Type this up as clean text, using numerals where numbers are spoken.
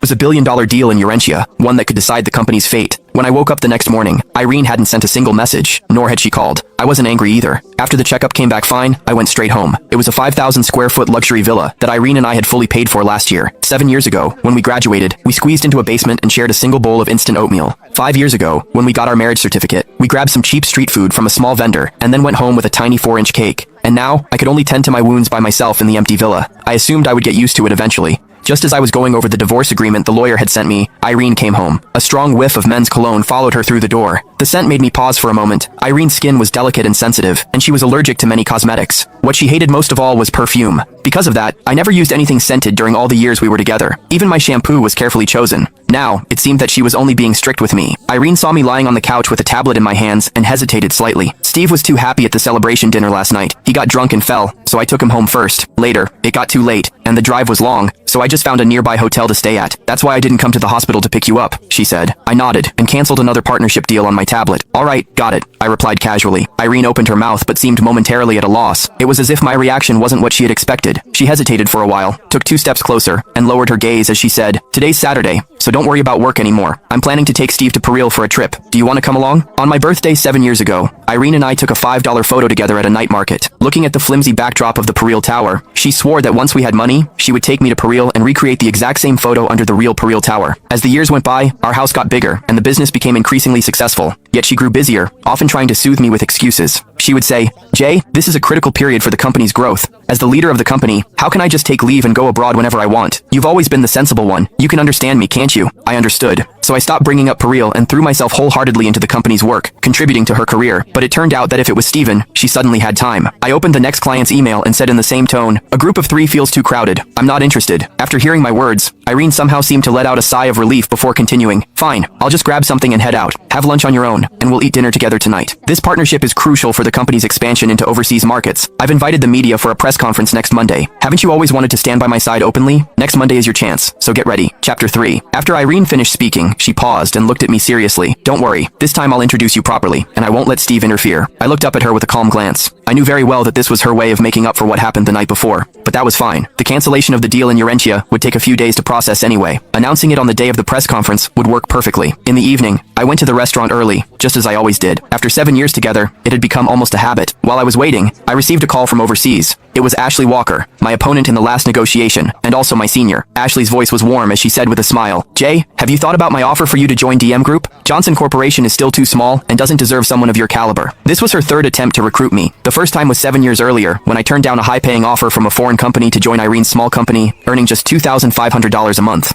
was a billion-dollar deal in Urentia, one that could decide the company's fate. When I woke up the next morning, Irene hadn't sent a single message, nor had she called. I wasn't angry either. After the checkup came back fine, I went straight home. It was a 5,000 square foot luxury villa that Irene and I had fully paid for last year. 7 years ago, when we graduated, we squeezed into a basement and shared a single bowl of instant oatmeal. 5 years ago, when we got our marriage certificate, we grabbed some cheap street food from a small vendor and then went home with a tiny 4-inch cake. And now, I could only tend to my wounds by myself in the empty villa. I assumed I would get used to it eventually. Just as I was going over the divorce agreement the lawyer had sent me, Irene came home. A strong whiff of men's cologne followed her through the door. The scent made me pause for a moment. Irene's skin was delicate and sensitive, and she was allergic to many cosmetics. What she hated most of all was perfume. Because of that, I never used anything scented during all the years we were together. Even my shampoo was carefully chosen. Now, it seemed that she was only being strict with me. Irene saw me lying on the couch with a tablet in my hands and hesitated slightly. Steve was too happy at the celebration dinner last night. He got drunk and fell, so I took him home first. Later, it got too late, and the drive was long, so I just found a nearby hotel to stay at. That's why I didn't come to the hospital to pick you up, she said. I nodded and canceled another partnership deal on my tablet. All right, got it, I replied casually. Irene opened her mouth but seemed momentarily at a loss. It was as if my reaction wasn't what she had expected. She hesitated for a while, took 2 steps closer, and lowered her gaze as she said, "Today's Saturday, so don't worry about work anymore. I'm planning to take Steve to Pareel for a trip. Do you want to come along?" On my birthday 7 years ago, Irene and I took a $5 photo together at a night market. Looking at the flimsy backdrop of the Pareel Tower, she swore that once we had money, she would take me to Pareel and recreate the exact same photo under the real Pareel Tower. As the years went by, our house got bigger, and the business became increasingly successful. Yet she grew busier, often trying to soothe me with excuses. She would say, "Jay, this is a critical period for the company's growth. As the leader of the company, how can I just take leave and go abroad whenever I want? You've always been the sensible one. You can understand me, can't you?" I understood. So I stopped bringing up Pareel and threw myself wholeheartedly into the company's work, contributing to her career. But it turned out that if it was Steven, she suddenly had time. I opened the next client's email and said in the same tone, "A group of 3 feels too crowded. I'm not interested." After hearing my words, Irene somehow seemed to let out a sigh of relief before continuing, "Fine, I'll just grab something and head out. Have lunch on your own, and we'll eat dinner together tonight." This partnership is crucial for the company's expansion into overseas markets. I've invited the media for a press conference next Monday. Haven't you always wanted to stand by my side openly? Next Monday is your chance, so get ready. Chapter 3. After Irene finished speaking, she paused and looked at me seriously. "Don't worry, this time I'll introduce you properly, and I won't let Steve interfere." I looked up at her with a calm glance. I knew very well that this was her way of making up for what happened the night before, but that was fine. The cancellation of the deal in Urentia would take a few days to process anyway. Announcing it on the day of the press conference would work perfectly. In the evening, I went to the restaurant early, just as I always did. After 7 years together, it had become almost a habit. While I was waiting, I received a call from overseas. It was Ashley Walker, my opponent in the last negotiation, and also my senior. Ashley's voice was warm as she said with a smile, "Jay, have you thought about my offer for you to join DM Group? Johnson Corporation is still too small and doesn't deserve someone of your caliber." This was her 3rd attempt to recruit me. The first time was 7 years earlier, when I turned down a high-paying offer from a foreign company to join Irene's small company, earning just $2,500 a month.